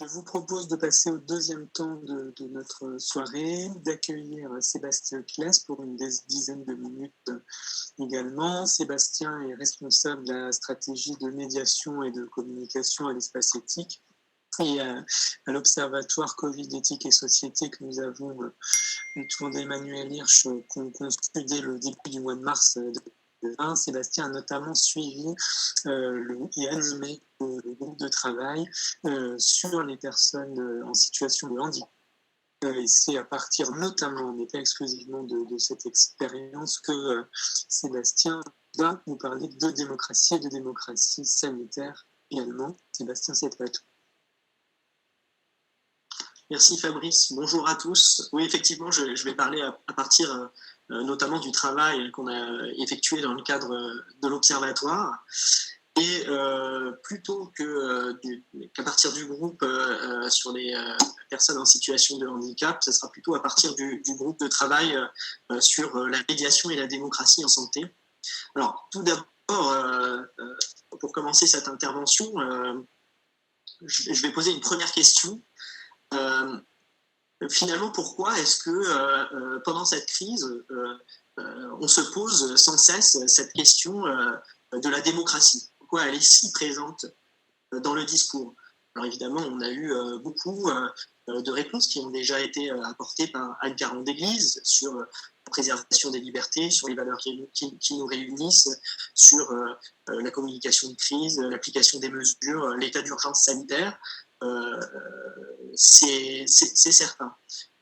Je vous propose de passer au deuxième temps de notre soirée, d'accueillir Sébastien Claes pour une dizaine de minutes également. Sébastien est responsable de la stratégie de médiation et de communication à l'espace éthique et à l'Observatoire Covid, éthique et société que nous avons, autour d'Emmanuel Hirsch, conçu dès le début du mois de mars 2020. Sébastien a notamment suivi et animé le groupe de travail sur les personnes en situation de handicap. Et c'est à partir notamment, mais pas exclusivement, de cette expérience que Sébastien va nous parler de démocratie et de démocratie sanitaire également. Sébastien, c'est à toi. Merci Fabrice, bonjour à tous. Oui, effectivement, je vais parler à partir notamment du travail qu'on a effectué dans le cadre de l'Observatoire. Et plutôt qu'à partir du groupe sur les personnes en situation de handicap, ce sera plutôt à partir du groupe de travail sur la médiation et la démocratie en santé. Alors, tout d'abord, pour commencer cette intervention, je vais poser une première question. Finalement, pourquoi est-ce que pendant cette crise, on se pose sans cesse cette question de la démocratie? Pourquoi elle est si présente dans le discours? Alors évidemment, on a eu beaucoup de réponses qui ont déjà été apportées par Anne Caron-Déglise sur la préservation des libertés, sur les valeurs qui nous réunissent, sur la communication de crise, l'application des mesures, l'état d'urgence sanitaire. C'est certain.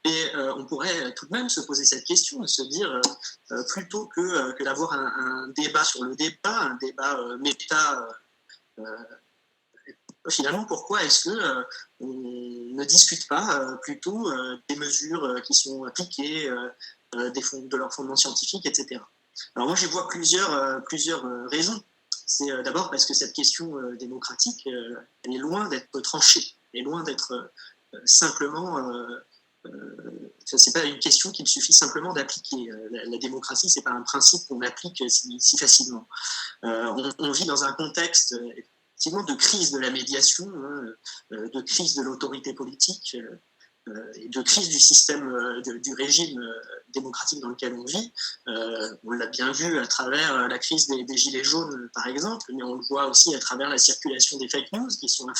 Et on pourrait tout de même se poser cette question et se dire, plutôt que d'avoir un débat sur le débat, un débat méta, finalement, pourquoi est-ce qu'on ne discute pas plutôt des mesures qui sont appliquées, de leurs fondements scientifiques, etc. Alors moi, j'y vois plusieurs raisons. C'est d'abord parce que cette question démocratique, elle est loin d'être tranchée, elle est loin d'être simplement... c'est pas une question qu'il suffit simplement d'appliquer. La démocratie, c'est pas un principe qu'on applique si facilement. On vit dans un contexte effectivement de crise de la médiation, de crise de l'autorité politique, et de crise du système, du régime démocratique dans lequel on vit. On l'a bien vu à travers la crise des Gilets jaunes, par exemple, mais on le voit aussi à travers la circulation des fake news, qui sont un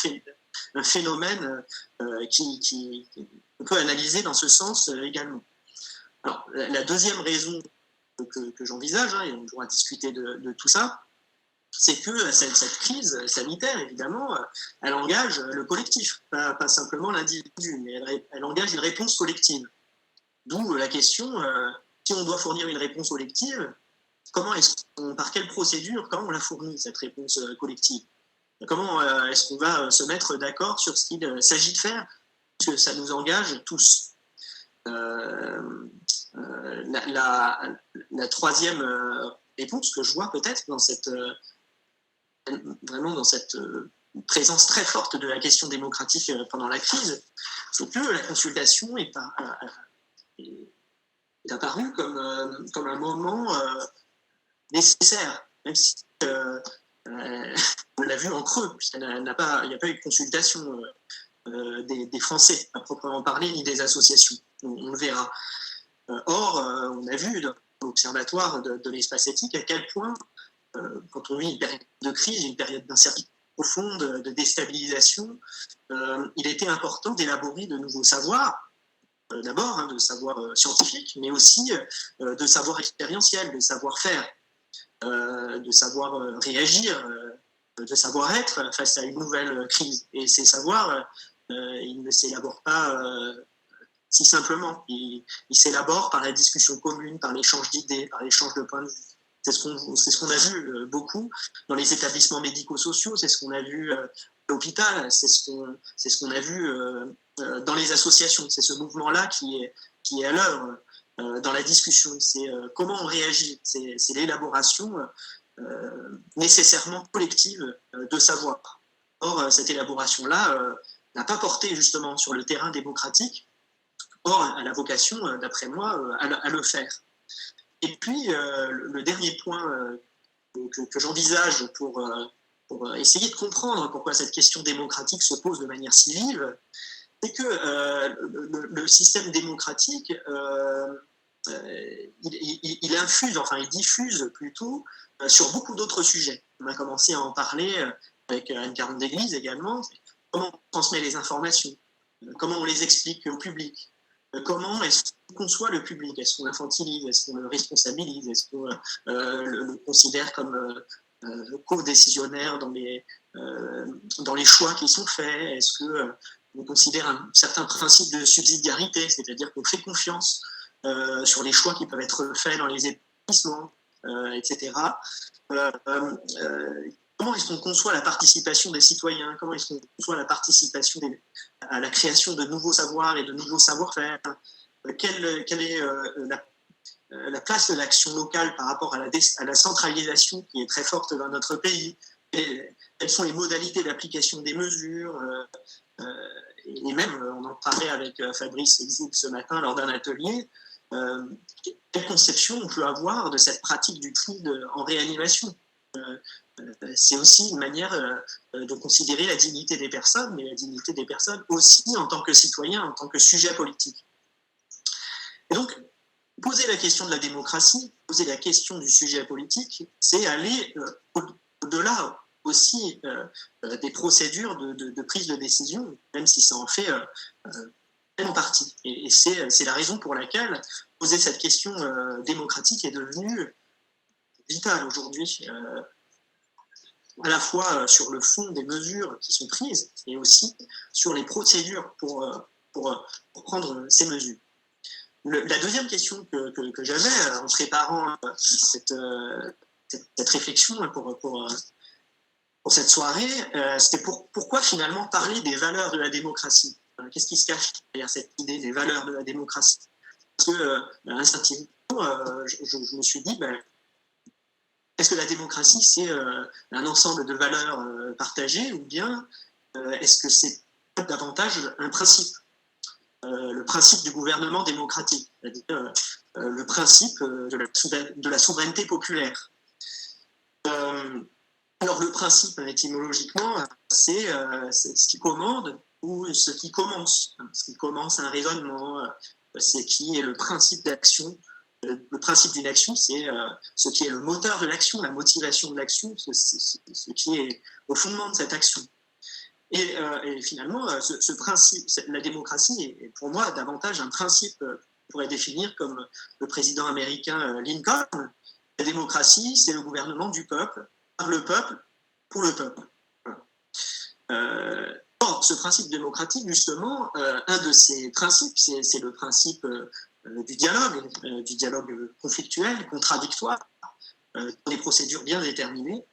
phénomène qu'on peut analyser dans ce sens également. Alors, la deuxième raison que j'envisage, et on pourra discuter de tout ça, c'est que cette crise sanitaire, évidemment, elle engage le collectif, pas simplement l'individu, mais elle engage une réponse collective. D'où la question, si on doit fournir une réponse collective, par quelle procédure, comment on la fournit, cette réponse collective? Comment est-ce qu'on va se mettre d'accord sur ce qu'il s'agit de faire? Parce que ça nous engage tous. La troisième réponse que je vois peut-être dans cette présence très forte de la question démocratique pendant la crise, c'est que la consultation est apparue comme un moment nécessaire, même si on l'a vu en creux, puisqu'il n'y a pas eu de consultation des Français à proprement parler, ni des associations. On le verra. Or, on a vu dans l'Observatoire de l'espace éthique à quel point, quand on vit une période de crise, une période d'incertitude profonde, de déstabilisation, il était important d'élaborer de nouveaux savoirs, d'abord de savoirs scientifiques, mais aussi de savoirs expérientiels, de savoir-faire, de savoir réagir, de savoir-être face à une nouvelle crise. Et ces savoirs, ils ne s'élaborent pas si simplement. Ils s'élaborent par la discussion commune, par l'échange d'idées, par l'échange de points de vue. C'est ce qu'on a vu beaucoup dans les établissements médico-sociaux, c'est ce qu'on a vu à l'hôpital, c'est ce qu'on a vu dans les associations. C'est ce mouvement-là qui est à l'œuvre dans la discussion. C'est comment on réagit. C'est l'élaboration nécessairement collective de savoir. Or, cette élaboration-là n'a pas porté justement sur le terrain démocratique. Or, elle a vocation, d'après moi, à le faire. Et puis, le dernier point que j'envisage pour pour essayer de comprendre pourquoi cette question démocratique se pose de manière si vive, c'est que le système démocratique, il infuse, enfin il diffuse plutôt sur beaucoup d'autres sujets. On a commencé à en parler avec Anne-Caron d'Église également. Comment on transmet les informations, comment on les explique au public, comment est-ce qu'on conçoit le public, est-ce qu'on l'infantilise, est-ce qu'on le responsabilise, est-ce qu'on le considère comme co-décisionnaire dans les choix qui sont faits, est-ce que on considère un certain principe de subsidiarité, c'est-à-dire qu'on fait confiance sur les choix qui peuvent être faits dans les établissements, etc. Comment est-ce qu'on conçoit la participation des citoyens? Comment est-ce qu'on conçoit la participation à la création de nouveaux savoirs et de nouveaux savoir-faire? Quelle est la place de l'action locale par rapport à la centralisation qui est très forte dans notre pays? Quelles sont les modalités d'application des mesures? Et même, on en parlait avec Fabrice Exil ce matin lors d'un atelier, quelle conception on peut avoir de cette pratique du tri en réanimation? C'est aussi une manière de considérer la dignité des personnes, mais la dignité des personnes aussi en tant que citoyens, en tant que sujet politique. Et donc, poser la question de la démocratie, poser la question du sujet politique, c'est aller au-delà aussi des procédures de prise de décision, même si ça en fait en partie. Et c'est la raison pour laquelle poser cette question démocratique est devenue vitale aujourd'hui, à la fois sur le fond des mesures qui sont prises et aussi sur les procédures pour prendre ces mesures. La deuxième question que j'avais en préparant cette réflexion pour cette soirée, c'était pourquoi finalement parler des valeurs de la démocratie? Qu'est-ce qui se cache derrière cette idée des valeurs de la démocratie? Parce que, à un certain moment, je me suis dit, est-ce que la démocratie, c'est un ensemble de valeurs partagées, ou bien est-ce que c'est davantage un principe, le principe du gouvernement démocratique, c'est-à-dire le principe de la souveraineté populaire? Alors le principe, étymologiquement, c'est ce qui commande ou ce qui commence. Ce qui commence un raisonnement, c'est qui est le principe d'action. Le principe d'une action, c'est ce qui est le moteur de l'action, la motivation de l'action, ce qui est au fondement de cette action. Et finalement, ce principe, la démocratie est pour moi davantage un principe qu'on pourrait définir comme le président américain Lincoln. La démocratie, c'est le gouvernement du peuple, par le peuple, pour le peuple. Or, ce principe démocratique, justement, un de ces principes, c'est le principe du dialogue conflictuel, contradictoire, des procédures bien déterminées.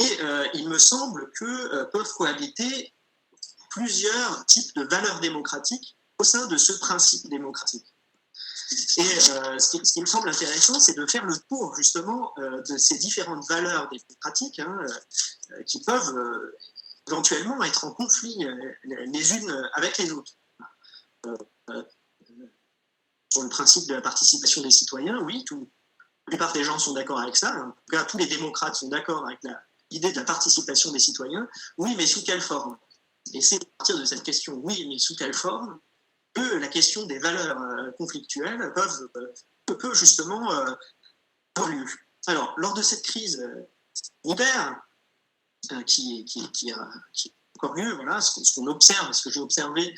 Et il me semble que peuvent cohabiter plusieurs types de valeurs démocratiques au sein de ce principe démocratique. Et ce qui me semble intéressant, c'est de faire le tour justement de ces différentes valeurs démocratiques qui peuvent éventuellement être en conflit les unes avec les autres. Sur le principe de la participation des citoyens, oui, la plupart des gens sont d'accord avec ça. En tout cas, tous les démocrates sont d'accord avec l'idée de la participation des citoyens. Oui, mais sous quelle forme? Et c'est à partir de cette question, oui, mais sous quelle forme, que la question des valeurs conflictuelles peut justement avoir lieu. Alors, lors de cette crise sanitaire qui a encore lieu, voilà, ce qu'on observe, ce que j'ai observé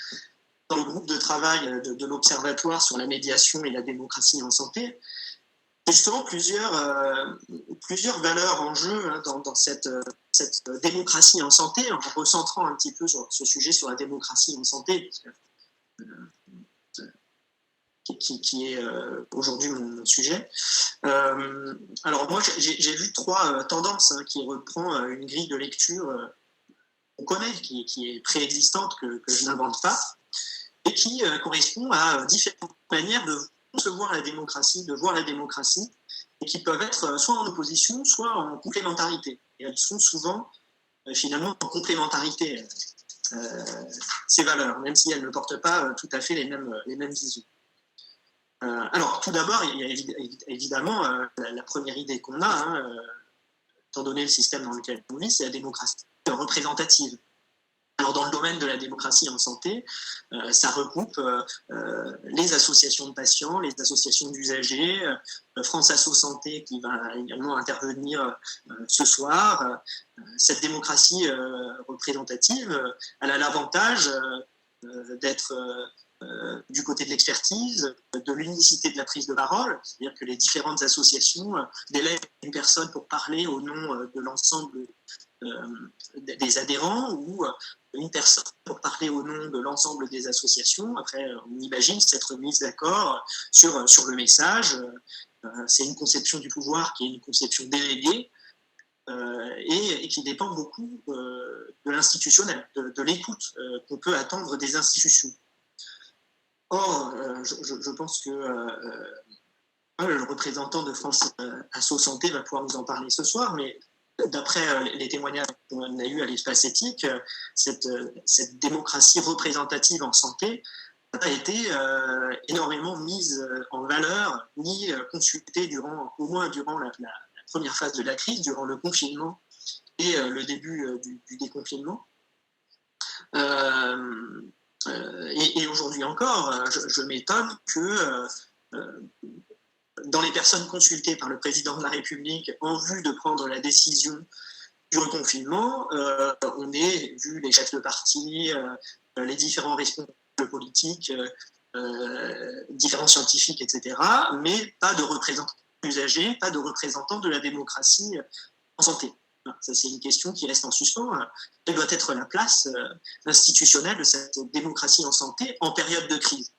dans le groupe de travail de l'Observatoire sur la médiation et la démocratie en santé, c'est justement plusieurs valeurs en jeu dans cette démocratie en santé, en recentrant un petit peu sur ce sujet sur la démocratie en santé, qui est aujourd'hui mon sujet. Alors moi, j'ai vu trois tendances qui reprend une grille de lecture qu'on connaît, qui est préexistante, que je n'invente pas, et qui correspond à différentes manières de concevoir la démocratie, de voir la démocratie, et qui peuvent être soit en opposition, soit en complémentarité. Et elles sont souvent, finalement, en complémentarité, ces valeurs, même si elles ne portent pas tout à fait les mêmes visions. Alors, tout d'abord, il y a évidemment la première idée qu'on a, étant donné le système dans lequel on vit, c'est la démocratie représentative. Alors dans le domaine de la démocratie en santé, ça regroupe les associations de patients, les associations d'usagers, France Asso Santé qui va également intervenir ce soir. Cette démocratie représentative, elle a l'avantage d'être du côté de l'expertise, de l'unicité de la prise de parole, c'est-à-dire que les différentes associations délèguent une personne pour parler au nom de l'ensemble des adhérents ou une personne pour parler au nom de l'ensemble des associations. Après, on imagine s'être mise d'accord sur le message. C'est une conception du pouvoir qui est une conception déléguée et qui dépend beaucoup de l'institutionnel, de l'écoute qu'on peut attendre des institutions. Or, je pense que le représentant de France Asso Santé va pouvoir nous en parler ce soir, mais d'après les témoignages qu'on a eus à l'espace éthique, cette démocratie représentative en santé n'a pas été énormément mise en valeur ni consultée au moins durant la première phase de la crise, durant le confinement et le début du déconfinement. Et aujourd'hui encore, je m'étonne que dans les personnes consultées par le président de la République en vue de prendre la décision du reconfinement, on ait vu les chefs de parti, les différents responsables politiques, différents scientifiques, etc., mais pas de représentants usagers, pas de représentants de la démocratie en santé. Ça, c'est une question qui reste en suspens. Quelle doit être la place institutionnelle de cette démocratie en santé en période de crise?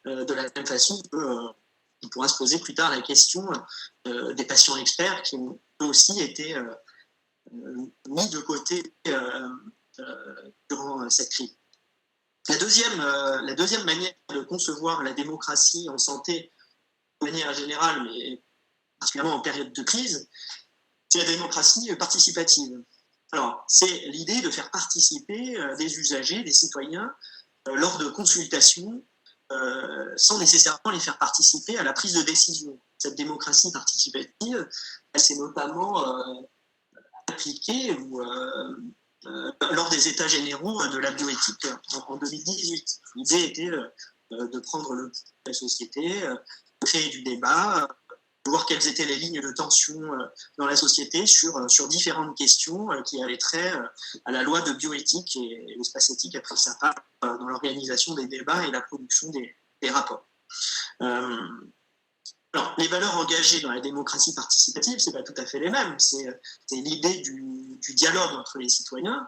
De la même façon on pourra se poser plus tard la question des patients experts qui ont aussi été mis de côté durant cette crise. La deuxième manière de concevoir la démocratie en santé, de manière générale, mais particulièrement en période de crise, c'est la démocratie participative. Alors, c'est l'idée de faire participer des usagers, des citoyens, lors de consultations, sans nécessairement les faire participer à la prise de décision. Cette démocratie participative, elle s'est notamment appliquée lors des états généraux de la bioéthique en 2018. L'idée était de prendre le pouls de la société, de créer du débat, de voir quelles étaient les lignes de tension dans la société sur différentes questions qui avaient trait à la loi de bioéthique, et l'espace éthique a pris sa part dans l'organisation des débats et la production des rapports. Alors, les valeurs engagées dans la démocratie participative, ce n'est pas tout à fait les mêmes. C'est l'idée du dialogue entre les citoyens,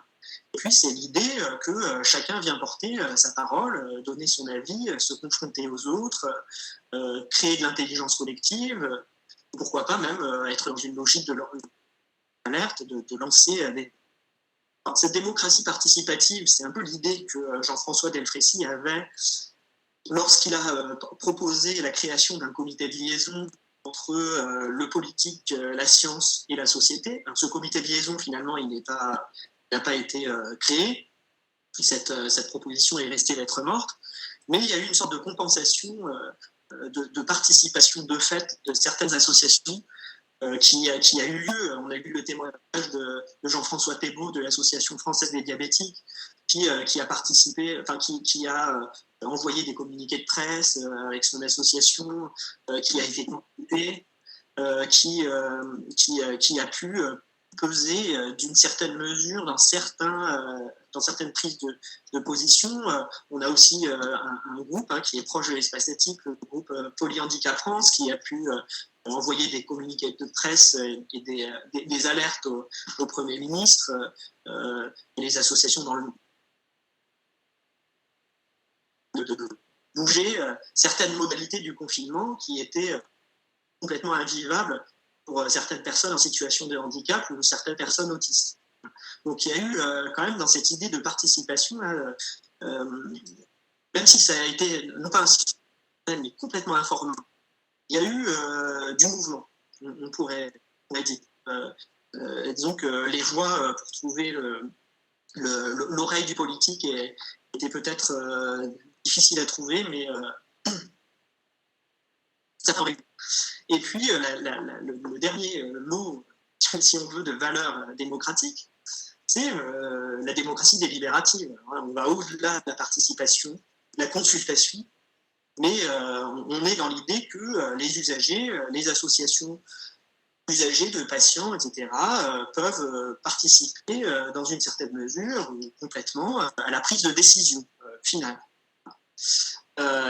et puis c'est l'idée que chacun vient porter sa parole, donner son avis, se confronter aux autres, créer de l'intelligence collective, pourquoi pas même être dans une logique de l'alerte, de lancer des... Alors, cette démocratie participative, c'est un peu l'idée que Jean-François Delfrécy avait lorsqu'il a proposé la création d'un comité de liaison entre le politique, la science et la société. Alors, ce comité de liaison, finalement, il n'a pas été créé. Cette proposition est restée lettre morte. Mais il y a eu une sorte de compensation, de participation de fait de certaines associations qui a eu lieu. On a eu le témoignage de Jean-François Thébault de l'Association française des diabétiques qui a participé, enfin qui a envoyé des communiqués de presse avec son association, qui a été consulté, qui a pu peser d'une certaine mesure dans certaines prises de position. On a aussi un groupe qui est proche de l'espace éthique, le groupe Polyhandicap France, qui a pu envoyer des communiqués de presse et des alertes au Premier ministre, et les associations dans le de bouger certaines modalités du confinement qui étaient complètement invivables pour certaines personnes en situation de handicap ou certaines personnes autistes. Donc il y a eu quand même dans cette idée de participation, même si ça a été non pas institutionnel mais complètement informel, il y a eu du mouvement, on pourrait dire. Disons que les voix pour trouver l'oreille du politique étaient peut-être difficiles à trouver, mais ça aurait eu. Et puis le dernier lot si on veut, de valeurs démocratiques, c'est la démocratie délibérative. On va au-delà de la participation, de la consultation, mais on est dans l'idée que les usagers, les associations usagers de patients, etc., peuvent participer dans une certaine mesure ou complètement à la prise de décision finale.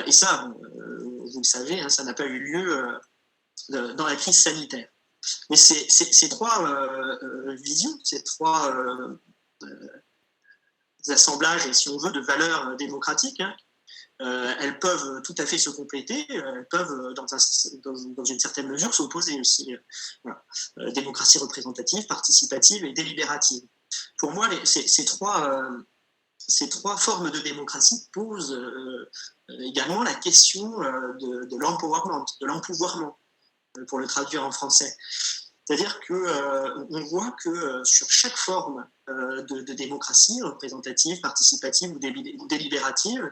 Et ça, vous le savez, hein, ça n'a pas eu lieu dans la crise sanitaire. Mais ces trois visions, ces trois assemblages, si on veut, de valeurs démocratiques, hein, elles peuvent tout à fait se compléter, elles peuvent, dans une certaine mesure, s'opposer aussi. Voilà. Démocratie représentative, participative et délibérative. Pour moi, ces trois formes de démocratie posent également la question de l'empowerment, de l'empouvoirment, pour le traduire en français. C'est-à-dire qu'on voit que sur chaque forme de démocratie, représentative, participative ou délibérative,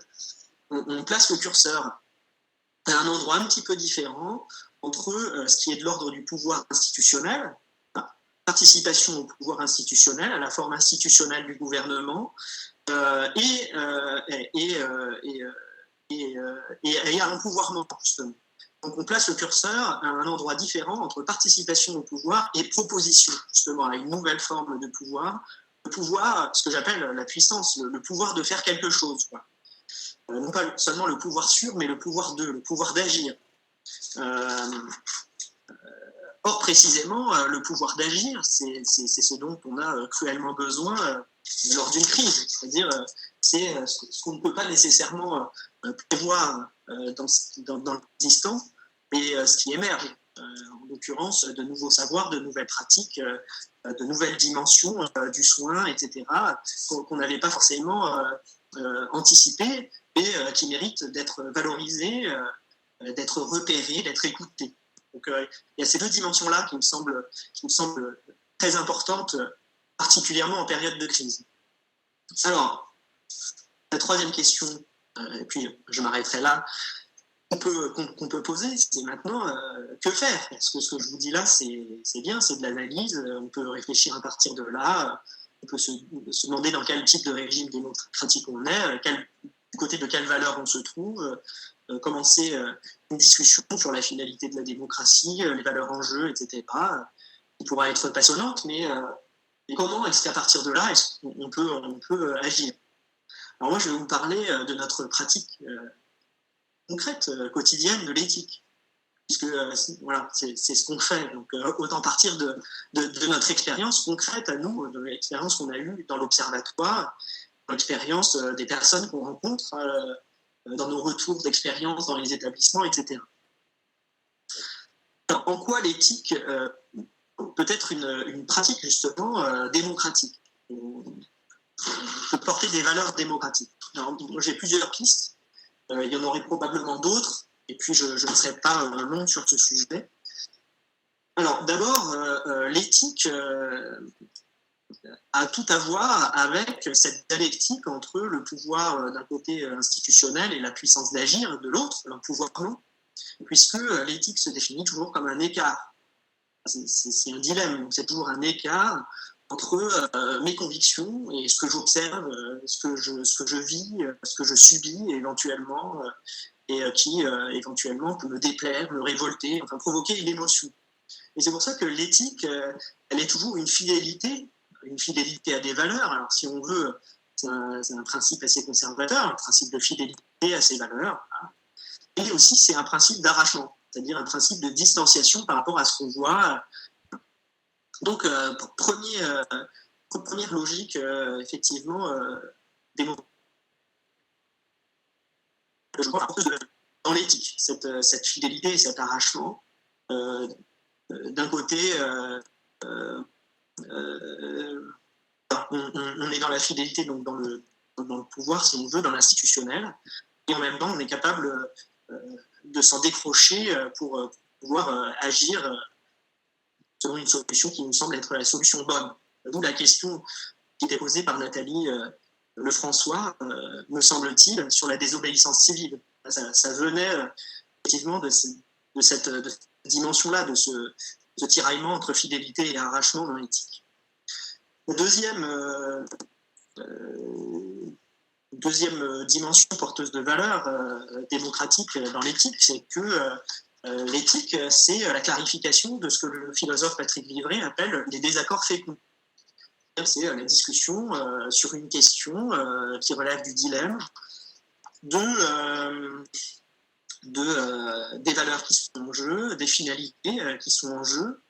on place le curseur à un endroit un petit peu différent entre ce qui est de l'ordre du pouvoir institutionnel, participation au pouvoir institutionnel, à la forme institutionnelle du gouvernement, et à l'empouvoirment, justement. Donc on place le curseur à un endroit différent entre participation au pouvoir et proposition, justement, à une nouvelle forme de pouvoir, le pouvoir, ce que j'appelle la puissance, le pouvoir de faire quelque chose, quoi. Non pas seulement le pouvoir sûr, mais le pouvoir le pouvoir d'agir. Or, précisément, le pouvoir d'agir, c'est ce dont on a cruellement besoin lors d'une crise. C'est-à-dire, c'est ce qu'on ne peut pas nécessairement prévoir dans l'existant, mais ce qui émerge. En l'occurrence, de nouveaux savoirs, de nouvelles pratiques, de nouvelles dimensions du soin, etc., qu'on n'avait pas forcément anticipées, et qui méritent d'être valorisées, d'être repérées, d'être écoutées. Donc il y a ces deux dimensions-là qui me semblent très importantes, particulièrement en période de crise. Alors, la troisième question, et puis je m'arrêterai là, qu'on peut poser, c'est maintenant que faire? Parce que ce que je vous dis là, c'est bien, c'est de l'analyse, on peut réfléchir à partir de là, on peut se demander dans quel type de régime démocratique on est, du côté de quelles valeurs on se trouve, commencer une discussion sur la finalité de la démocratie, les valeurs en jeu, etc., qui pourra être passionnante, mais comment est-ce qu'à partir de là, on peut agir? Alors moi, je vais vous parler de notre pratique concrète, quotidienne de l'éthique, puisque voilà, c'est ce qu'on fait. Donc autant partir de notre expérience concrète à nous, de l'expérience qu'on a eue dans l'observatoire, l'expérience des personnes qu'on rencontre dans nos retours d'expérience dans les établissements, etc. Alors, en quoi l'éthique peut être une pratique justement démocratique, peut porter des valeurs démocratiques? Alors, j'ai plusieurs pistes. Il y en aurait probablement d'autres, et puis je ne serai pas long sur ce sujet. Alors d'abord, l'éthique a tout à voir avec cette dialectique entre le pouvoir d'un côté institutionnel et la puissance d'agir de l'autre, l'empouvoirment, puisque l'éthique se définit toujours comme un écart. C'est un dilemme, c'est toujours un écart entre mes convictions et ce que j'observe, ce que je vis, ce que je subis éventuellement, et qui éventuellement peut me déplaire, me révolter, enfin provoquer une émotion. Et c'est pour ça que l'éthique, elle est toujours une fidélité à des valeurs. Alors si on veut, c'est un principe assez conservateur, un principe de fidélité à ces valeurs. Et aussi c'est un principe d'arrachement, c'est-à-dire un principe de distanciation par rapport à ce qu'on voit. Donc, première logique, effectivement, je vois un peu dans l'éthique, cette fidélité et cet arrachement. D'un côté, on est dans la fidélité, donc dans le pouvoir, si on veut, dans l'institutionnel, et en même temps, on est capable de s'en décrocher pour pouvoir agir selon une solution qui nous semble être la solution bonne. D'où la question qui était posée par Nathalie Lefrançois, me semble-t-il, sur la désobéissance civile. Ça venait effectivement de cette dimension-là, de ce tiraillement entre fidélité et arrachement dans l'éthique. La deuxième dimension porteuse de valeur démocratique dans l'éthique, c'est que l'éthique, c'est la clarification de ce que le philosophe Patrick Vivray appelle les désaccords féconds. C'est la discussion sur une question qui relève du dilemme des valeurs qui sont en jeu, des finalités qui sont en jeu.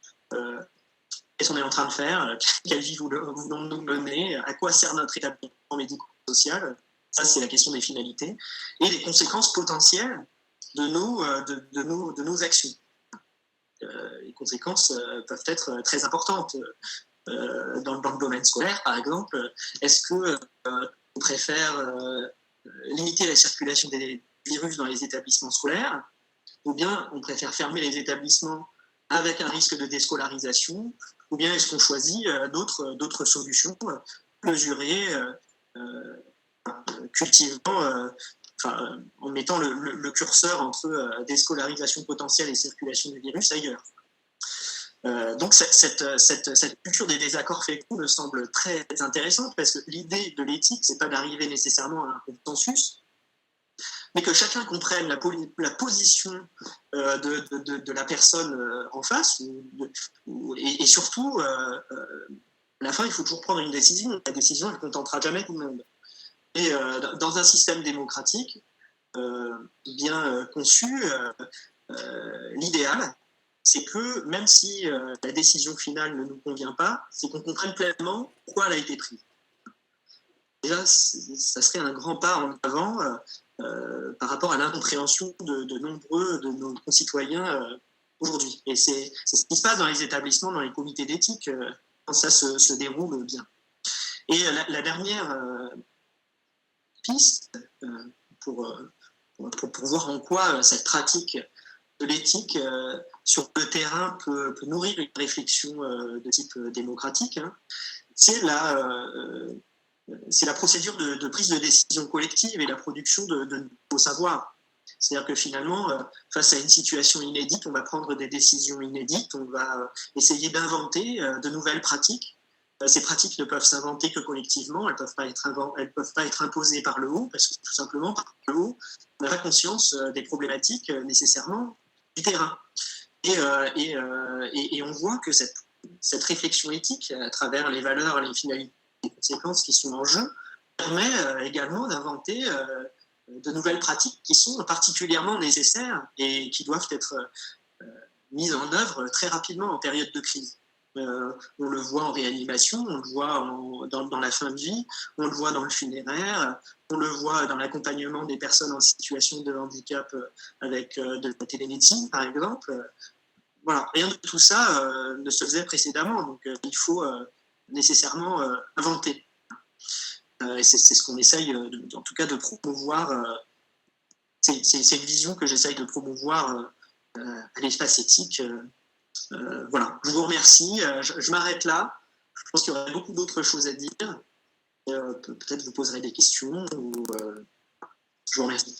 Qu'est-ce qu'on est en train de faire? Quelle vie voulons-nous mener? À quoi sert notre établissement médico-social? Ça, c'est la question des finalités. Et les conséquences potentielles de nos actions. Les conséquences peuvent être très importantes. Dans le domaine scolaire, par exemple, est-ce qu'on préfère limiter la circulation des virus dans les établissements scolaires, ou bien on préfère fermer les établissements avec un risque de déscolarisation, ou bien est-ce qu'on choisit d'autres solutions mesurées, cultivant, en mettant le curseur entre déscolarisation potentielle et circulation du virus ailleurs. Donc cette culture des désaccords féconds me semble très intéressante, parce que l'idée de l'éthique, c'est pas d'arriver nécessairement à un consensus, mais que chacun comprenne la position de la personne en face, et surtout, à la fin, il faut toujours prendre une décision. La décision, elle ne contentera jamais tout le monde. Et dans un système démocratique bien conçu, l'idéal, c'est que même si la décision finale ne nous convient pas, c'est qu'on comprenne pleinement pourquoi elle a été prise. Déjà, ça serait un grand pas en avant par rapport à l'incompréhension de nombreux de nos concitoyens aujourd'hui. Et c'est ce qui se passe dans les établissements, dans les comités d'éthique, quand ça se déroule bien. Et la dernière piste, pour voir en quoi cette pratique de l'éthique sur le terrain peut nourrir une réflexion de type démocratique, c'est la procédure de prise de décision collective et la production de nouveaux savoirs. C'est-à-dire que finalement, face à une situation inédite, on va prendre des décisions inédites, on va essayer d'inventer de nouvelles pratiques. Ces pratiques ne peuvent s'inventer que collectivement, elles ne peuvent pas être imposées par le haut, parce que tout simplement, par le haut, on n'a pas conscience des problématiques nécessairement du terrain. Et on voit que cette réflexion éthique, à travers les valeurs, les finalités, les conséquences qui sont en jeu, permet également d'inventer de nouvelles pratiques qui sont particulièrement nécessaires et qui doivent être mises en œuvre très rapidement en période de crise. On le voit en réanimation, on le voit dans la fin de vie, on le voit dans le funéraire, on le voit dans l'accompagnement des personnes en situation de handicap avec de la télémédecine, par exemple. Voilà, rien de tout ça ne se faisait précédemment, donc il faut nécessairement inventer. Et c'est ce qu'on essaye, en tout cas, de promouvoir. C'est une vision que j'essaye de promouvoir à l'espace éthique. Voilà, je vous remercie. Je m'arrête là. Je pense qu'il y aurait beaucoup d'autres choses à dire. Peut-être vous poserez des questions. Je vous remercie.